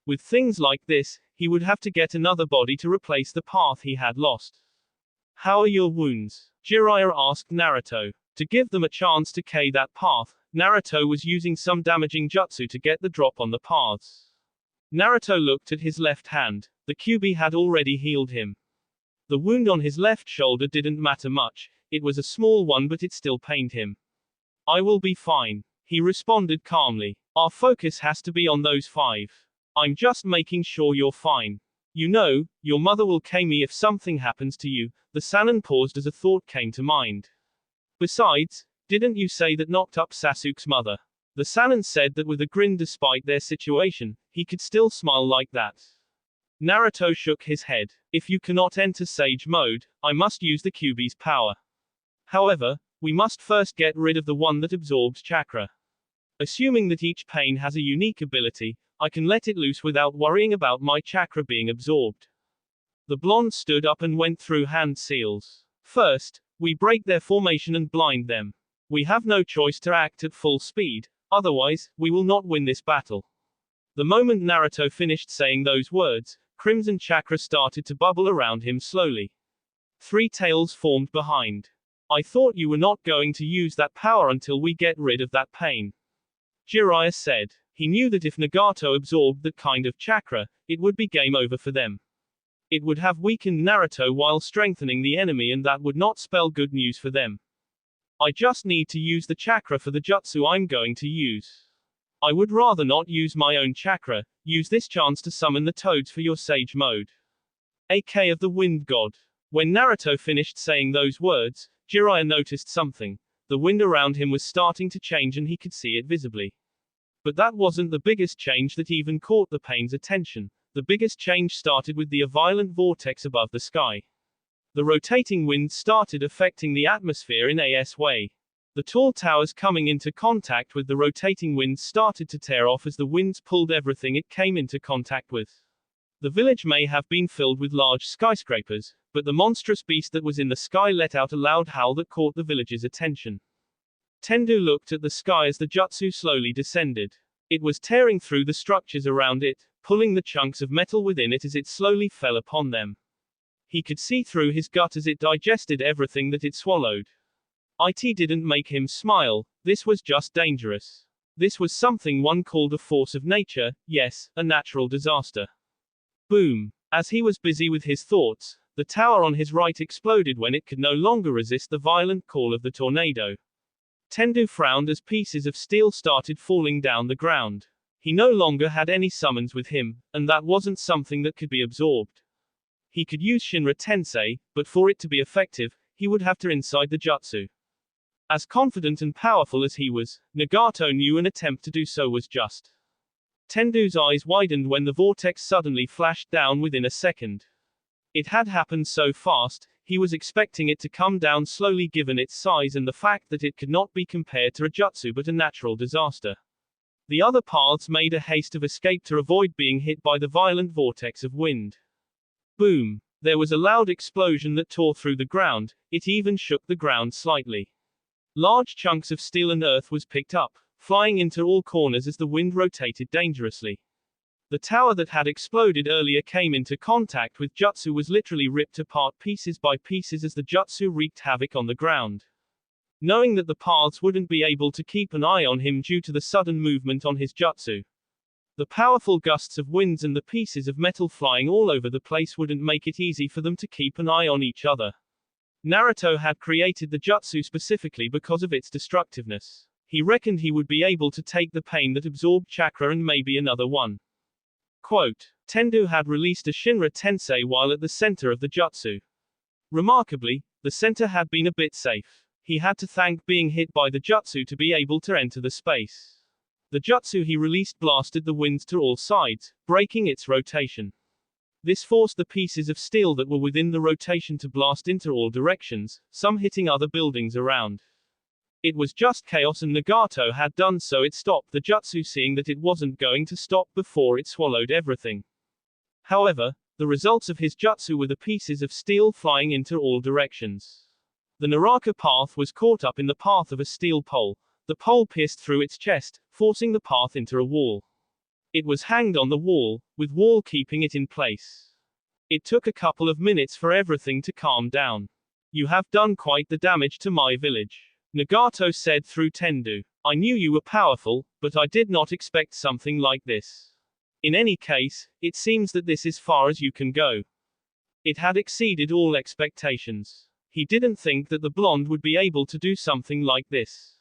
With things like this, he would have to get another body to replace the path he had lost. How are your wounds? Jiraiya asked Naruto. To give them a chance to K that path, Naruto was using some damaging jutsu to get the drop on the paths. Naruto looked at his left hand. The Kyuubi had already healed him. The wound on his left shoulder didn't matter much. It was a small one, but it still pained him. I will be fine. He responded calmly. Our focus has to be on those 5. I'm just making sure you're fine. You know, your mother will K me if something happens to you. The Sannin paused as a thought came to mind. Besides, didn't you say that knocked up Sasuke's mother? The Sannin said that with a grin despite their situation, he could still smile like that. Naruto shook his head. If you cannot enter Sage mode, I must use the Kyuubi's power. However, we must first get rid of the one that absorbs chakra. Assuming that each pain has a unique ability, I can let it loose without worrying about my chakra being absorbed. The blonde stood up and went through hand seals. First, we break their formation and blind them. We have no choice to act at full speed, otherwise, we will not win this battle. The moment Naruto finished saying those words, crimson chakra started to bubble around him slowly. 3 tails formed behind. I thought you were not going to use that power until we get rid of that pain. Jiraiya said. He knew that if Nagato absorbed that kind of chakra, it would be game over for them. It would have weakened Naruto while strengthening the enemy, and that would not spell good news for them. I just need to use the chakra for the jutsu I'm going to use. I would rather not use my own chakra, use this chance to summon the toads for your sage mode. AK of the wind god. When Naruto finished saying those words, Jiraiya noticed something. The wind around him was starting to change and he could see it visibly. But that wasn't the biggest change that even caught the pain's attention. The biggest change started with the violent vortex above the sky. The rotating wind started affecting the atmosphere in a way. The tall towers coming into contact with the rotating winds started to tear off as the winds pulled everything it came into contact with. The village may have been filled with large skyscrapers, but the monstrous beast that was in the sky let out a loud howl that caught the village's attention. Tendu looked at the sky as the jutsu slowly descended. It was tearing through the structures around it, pulling the chunks of metal within it as it slowly fell upon them. He could see through his gut as it digested everything that it swallowed. It didn't make him smile. This was just dangerous. This was something one called a force of nature, yes, a natural disaster. Boom. As he was busy with his thoughts, the tower on his right exploded when it could no longer resist the violent call of the tornado. Tendu frowned as pieces of steel started falling down the ground. He no longer had any summons with him, and that wasn't something that could be absorbed. He could use Shinra Tensei, but for it to be effective, he would have to inside the jutsu. As confident and powerful as he was, Nagato knew an attempt to do so was just. Tendu's eyes widened when the vortex suddenly flashed down within a second. It had happened so fast, he was expecting it to come down slowly given its size and the fact that it could not be compared to a jutsu but a natural disaster. The other paths made a haste of escape to avoid being hit by the violent vortex of wind. Boom! There was a loud explosion that tore through the ground, it even shook the ground slightly. Large chunks of steel and earth was picked up, flying into all corners as the wind rotated dangerously. The tower that had exploded earlier came into contact with jutsu was literally ripped apart pieces by pieces as the jutsu wreaked havoc on the ground. Knowing that the paths wouldn't be able to keep an eye on him due to the sudden movement on his jutsu. The powerful gusts of winds and the pieces of metal flying all over the place wouldn't make it easy for them to keep an eye on each other. Naruto had created the jutsu specifically because of its destructiveness. He reckoned he would be able to take the pain that absorbed chakra and maybe another one. Quote, Tendu had released a Shinra Tensei while at the center of the jutsu. Remarkably, the center had been a bit safe. He had to thank being hit by the jutsu to be able to enter the space. The jutsu he released blasted the winds to all sides, breaking its rotation. This forced the pieces of steel that were within the rotation to blast into all directions, some hitting other buildings around. It was just chaos and Nagato had done so it stopped the jutsu seeing that it wasn't going to stop before it swallowed everything. However, the results of his jutsu were the pieces of steel flying into all directions. The Naraka path was caught up in the path of a steel pole. The pole pierced through its chest, forcing the path into a wall. It was hanged on the wall, with wall keeping it in place. It took a couple of minutes for everything to calm down. You have done quite the damage to my village. Nagato said through Tendu. I knew you were powerful, but I did not expect something like this. In any case, it seems that this is far as you can go. It had exceeded all expectations. He didn't think that the blonde would be able to do something like this.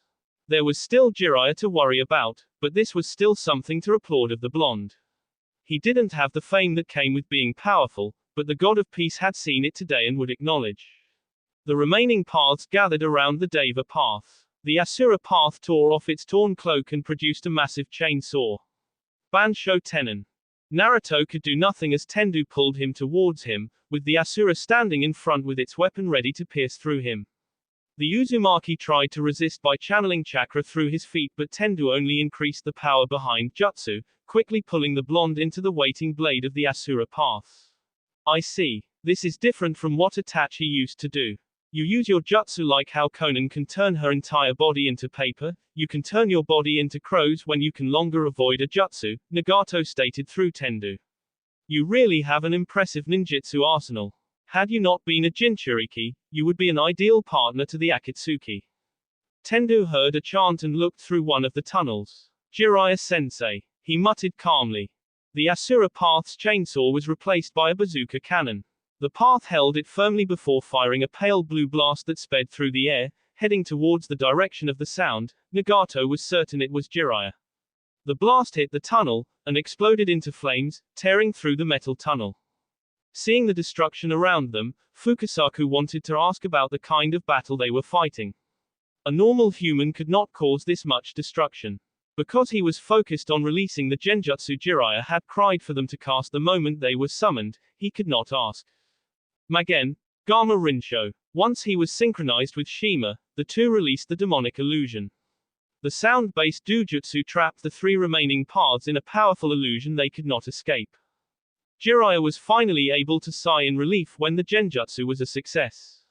There was still Jiraiya to worry about, but this was still something to applaud of the blonde. He didn't have the fame that came with being powerful, but the god of peace had seen it today and would acknowledge. The remaining paths gathered around the Deva path. The Asura path tore off its torn cloak and produced a massive chainsaw. Bansho Tenon. Naruto could do nothing as Tendu pulled him towards him, with the Asura standing in front with its weapon ready to pierce through him. The Uzumaki tried to resist by channeling chakra through his feet, but Tendu only increased the power behind jutsu, quickly pulling the blonde into the waiting blade of the Asura path. I see. This is different from what Itachi used to do. You use your jutsu like how Konan can turn her entire body into paper, you can turn your body into crows when you can longer avoid a jutsu, Nagato stated through Tendu. You really have an impressive ninjutsu arsenal. Had you not been a Jinchuriki, you would be an ideal partner to the Akatsuki. Tendu heard a chant and looked through one of the tunnels. Jiraiya-sensei. He muttered calmly. The Asura Path's chainsaw was replaced by a bazooka cannon. The path held it firmly before firing a pale blue blast that sped through the air, heading towards the direction of the sound. Nagato was certain it was Jiraiya. The blast hit the tunnel, and exploded into flames, tearing through the metal tunnel. Seeing the destruction around them, Fukasaku wanted to ask about the kind of battle they were fighting. A normal human could not cause this much destruction. Because he was focused on releasing the genjutsu Jiraiya had cried for them to cast the moment they were summoned, he could not ask. Magen, Gamma Rincho. Once he was synchronized with Shima, the two released the demonic illusion. The sound-based dojutsu trapped the three remaining paths in a powerful illusion they could not escape. Jiraiya was finally able to sigh in relief when the genjutsu was a success.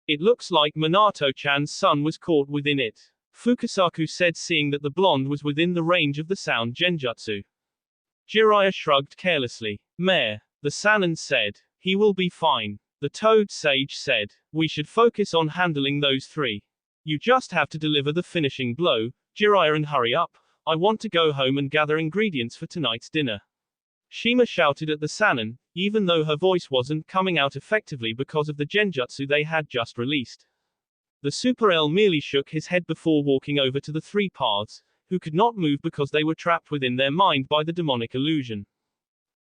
It looks like Minato-chan's son was caught within it, Fukasaku said, seeing that the blonde was within the range of the sound genjutsu. Jiraiya shrugged carelessly. Mare, the Sannin said. He will be fine. The Toad Sage said. We should focus on handling those three. You just have to deliver the finishing blow, Jiraiya, and hurry up. I want to go home and gather ingredients for tonight's dinner. Shima shouted at the Sannin, even though her voice wasn't coming out effectively because of the genjutsu they had just released. The Super L merely shook his head before walking over to the three paths, who could not move because they were trapped within their mind by the demonic illusion.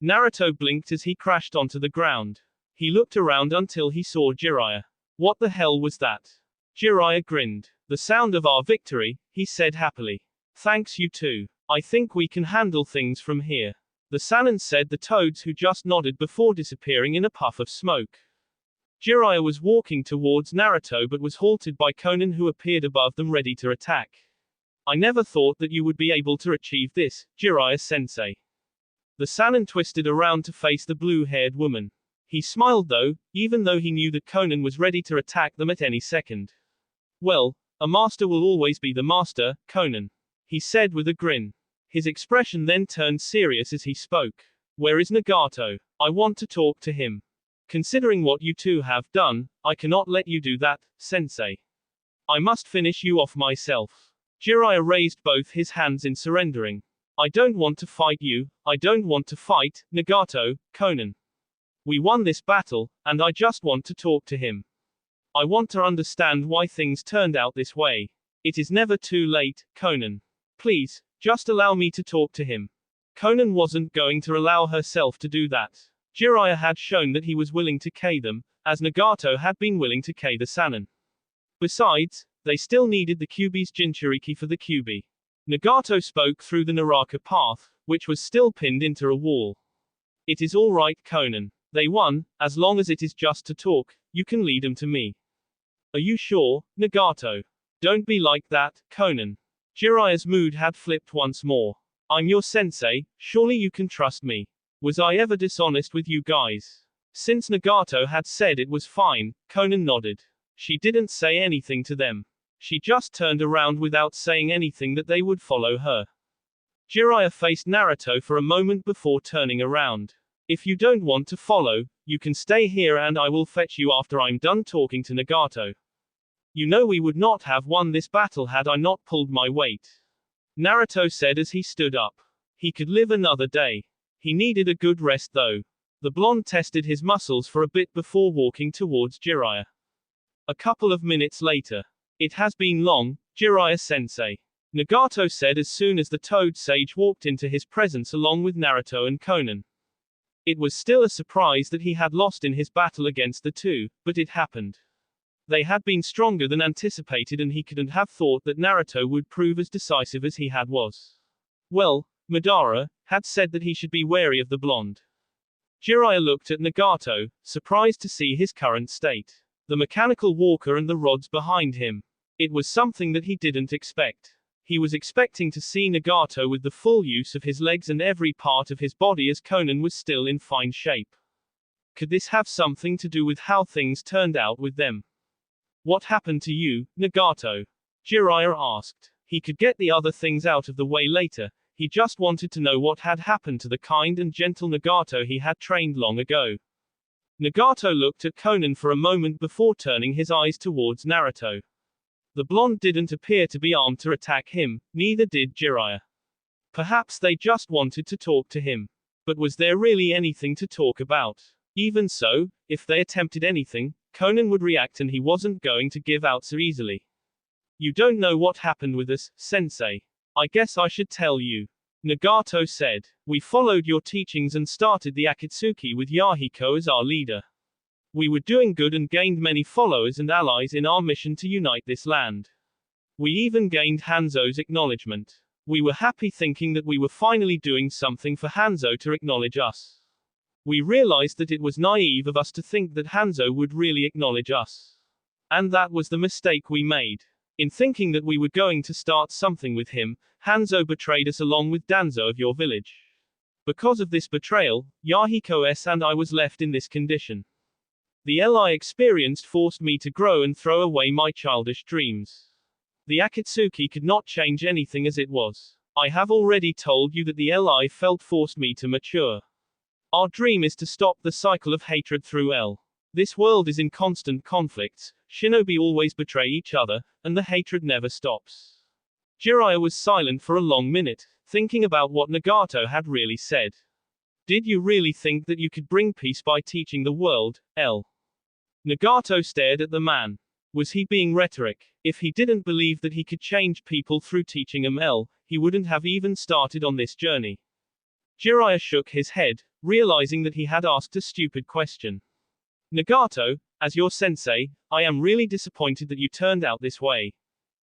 Naruto blinked as he crashed onto the ground. He looked around until he saw Jiraiya. What the hell was that? Jiraiya grinned. The sound of our victory, he said happily. Thanks you too. I think we can handle things from here. The Sannin said, the toads, who just nodded before disappearing in a puff of smoke. Jiraiya was walking towards Naruto but was halted by Konan, who appeared above them ready to attack. I never thought that you would be able to achieve this, Jiraiya-sensei. The Sannin twisted around to face the blue-haired woman. He smiled though, even though he knew that Konan was ready to attack them at any second. Well, a master will always be the master, Konan, he said with a grin. His expression then turned serious as he spoke. Where is Nagato? I want to talk to him. Considering what you two have done, I cannot let you do that, sensei. I must finish you off myself. Jiraiya raised both his hands in surrendering. I don't want to fight you, I don't want to fight, Nagato, Konan. We won this battle, and I just want to talk to him. I want to understand why things turned out this way. It is never too late, Konan. Please, just allow me to talk to him. Konan wasn't going to allow herself to do that. Jiraiya had shown that he was willing to K them, as Nagato had been willing to K the Sannin. Besides, they still needed the Kyuubi's Jinchuriki for the Kyuubi. Nagato spoke through the Naraka path, which was still pinned into a wall. It is all right, Konan. They won, as long as it is just to talk, you can lead them to me. Are you sure, Nagato? Don't be like that, Konan. Jiraiya's mood had flipped once more. I'm your sensei, surely you can trust me. Was I ever dishonest with you guys? Since Nagato had said it was fine, Konan nodded. She didn't say anything to them. She just turned around without saying anything that they would follow her. Jiraiya faced Naruto for a moment before turning around. If you don't want to follow, you can stay here and I will fetch you after I'm done talking to Nagato. You know we would not have won this battle had I not pulled my weight. Naruto said as he stood up. He could live another day. He needed a good rest though. The blonde tested his muscles for a bit before walking towards Jiraiya. A couple of minutes later. It has been long, Jiraiya-sensei. Nagato said as soon as the Toad Sage walked into his presence along with Naruto and Konan. It was still a surprise that he had lost in his battle against the two, but it happened. They had been stronger than anticipated and he couldn't have thought that Naruto would prove as decisive as he had was. Well, Madara had said that he should be wary of the blonde. Jiraiya looked at Nagato, surprised to see his current state. The mechanical walker and the rods behind him. It was something that he didn't expect. He was expecting to see Nagato with the full use of his legs and every part of his body as Conan was still in fine shape. Could this have something to do with how things turned out with them? What happened to you, Nagato? Jiraiya asked. He could get the other things out of the way later. He just wanted to know what had happened to the kind and gentle Nagato he had trained long ago. Nagato looked at Conan for a moment before turning his eyes towards Naruto. The blonde didn't appear to be armed to attack him, neither did Jiraiya. Perhaps they just wanted to talk to him. But was there really anything to talk about? Even so, if they attempted anything, Conan would react and he wasn't going to give out so easily. You don't know what happened with us, sensei. I guess I should tell you. Nagato said. We followed your teachings and started the Akatsuki with Yahiko as our leader. We were doing good and gained many followers and allies in our mission to unite this land. We even gained Hanzo's acknowledgement. We were happy thinking that we were finally doing something for Hanzo to acknowledge us. We realized that it was naive of us to think that Hanzo would really acknowledge us. And that was the mistake we made. In thinking that we were going to start something with him, Hanzo betrayed us along with Danzo of your village. Because of this betrayal, Yahiko-s and I was left in this condition. The L I experienced forced me to grow and throw away my childish dreams. The Akatsuki could not change anything as it was. I have already told you that the L I felt forced me to mature. Our dream is to stop the cycle of hatred through L. This world is in constant conflicts, shinobi always betray each other, and the hatred never stops. Jiraiya was silent for a long minute, thinking about what Nagato had really said. Did you really think that you could bring peace by teaching the world, L? Nagato stared at the man. Was he being rhetoric? If he didn't believe that he could change people through teaching them L, he wouldn't have even started on this journey. Jiraiya shook his head, realizing that he had asked a stupid question. Nagato, as your sensei, I am really disappointed that you turned out this way.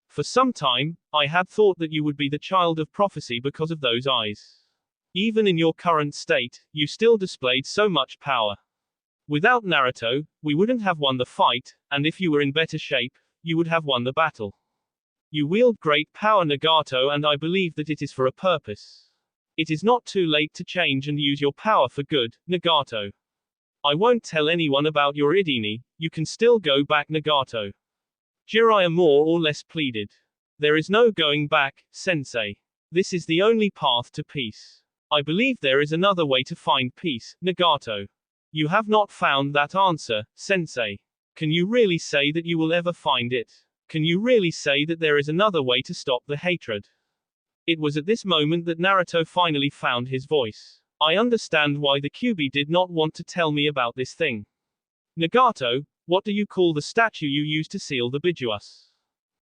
For some time, I had thought that you would be the child of prophecy because of those eyes. Even in your current state, you still displayed so much power. Without Naruto, we wouldn't have won the fight, and if you were in better shape, you would have won the battle. You wield great power, Nagato, and I believe that it is for a purpose. It is not too late to change and use your power for good, Nagato. I won't tell anyone about your idini, you can still go back, Nagato. Jiraiya more or less pleaded. There is no going back, sensei. This is the only path to peace. I believe there is another way to find peace, Nagato. You have not found that answer, sensei. Can you really say that you will ever find it? Can you really say that there is another way to stop the hatred? It was at this moment that Naruto finally found his voice. I understand why the Kyuubi did not want to tell me about this thing. Nagato, what do you call the statue you used to seal the Bijuas?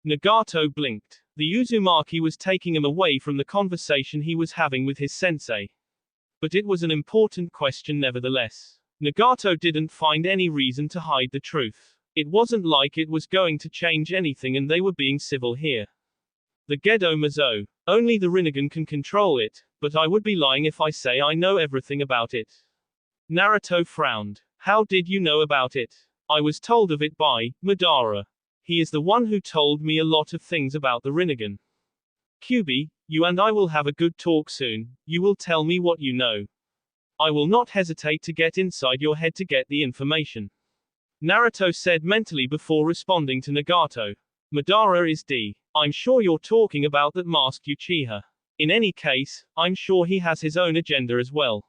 Nagato blinked. The Uzumaki was taking him away from the conversation he was having with his sensei. But it was an important question nevertheless. Nagato didn't find any reason to hide the truth. It wasn't like it was going to change anything and they were being civil here. The Gedo Mazo. Only the Rinnegan can control it, but I would be lying if I say I know everything about it. Naruto frowned. How did you know about it? I was told of it by Madara. He is the one who told me a lot of things about the Rinnegan. Kyuubi, you and I will have a good talk soon. You will tell me what you know. I will not hesitate to get inside your head to get the information. Naruto said mentally before responding to Nagato. Madara is D. I'm sure you're talking about that masked Uchiha. In any case, I'm sure he has his own agenda as well.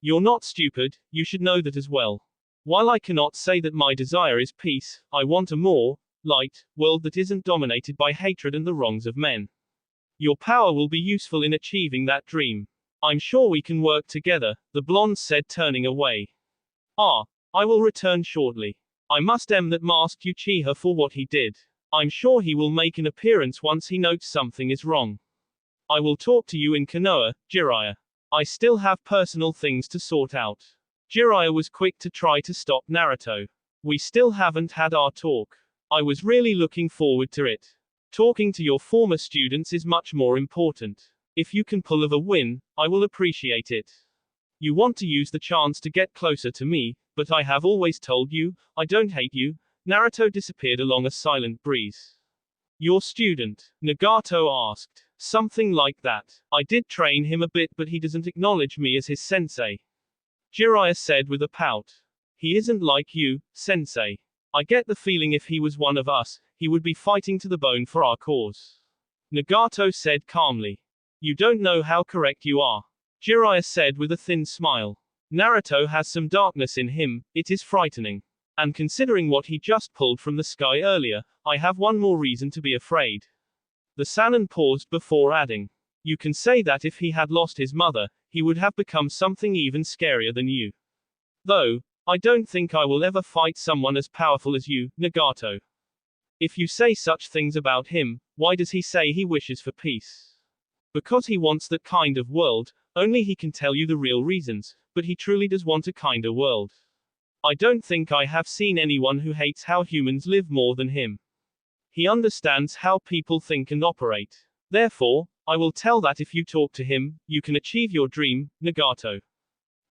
You're not stupid, you should know that as well. While I cannot say that my desire is peace, I want a more light world that isn't dominated by hatred and the wrongs of men. Your power will be useful in achieving that dream. I'm sure we can work together, the blonde said, turning away. I will return shortly. I must that masked Uchiha for what he did. I'm sure he will make an appearance once he notes something is wrong. I will talk to you in Konoha, Jiraiya. I still have personal things to sort out. Jiraiya was quick to try to stop Naruto. We still haven't had our talk. I was really looking forward to it. Talking to your former students is much more important. If you can pull off a win, I will appreciate it. You want to use the chance to get closer to me, but I have always told you, I don't hate you, Naruto disappeared along a silent breeze. Your student? Nagato asked. Something like that. I did train him a bit, but he doesn't acknowledge me as his sensei. Jiraiya said with a pout. He isn't like you, sensei. I get the feeling if he was one of us, he would be fighting to the bone for our cause. Nagato said calmly. You don't know how correct you are. Jiraiya said with a thin smile. Naruto has some darkness in him, it is frightening. And considering what he just pulled from the sky earlier, I have one more reason to be afraid. The Sannin paused before adding. You can say that if he had lost his mother, he would have become something even scarier than you. Though, I don't think I will ever fight someone as powerful as you, Nagato. If you say such things about him, why does he say he wishes for peace? Because he wants that kind of world, only he can tell you the real reasons, but he truly does want a kinder world. I don't think I have seen anyone who hates how humans live more than him. He understands how people think and operate. Therefore, I will tell that if you talk to him, you can achieve your dream, Nagato.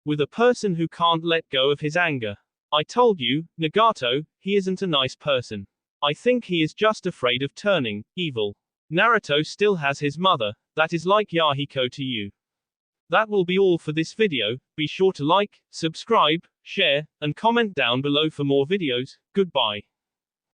With a person who can't let go of his anger. I told you, Nagato, he isn't a nice person. I think he is just afraid of turning evil. Naruto still has his mother, that is like Yahiko to you. That will be all for this video. Be sure to like, subscribe, share, and comment down below for more videos. Goodbye.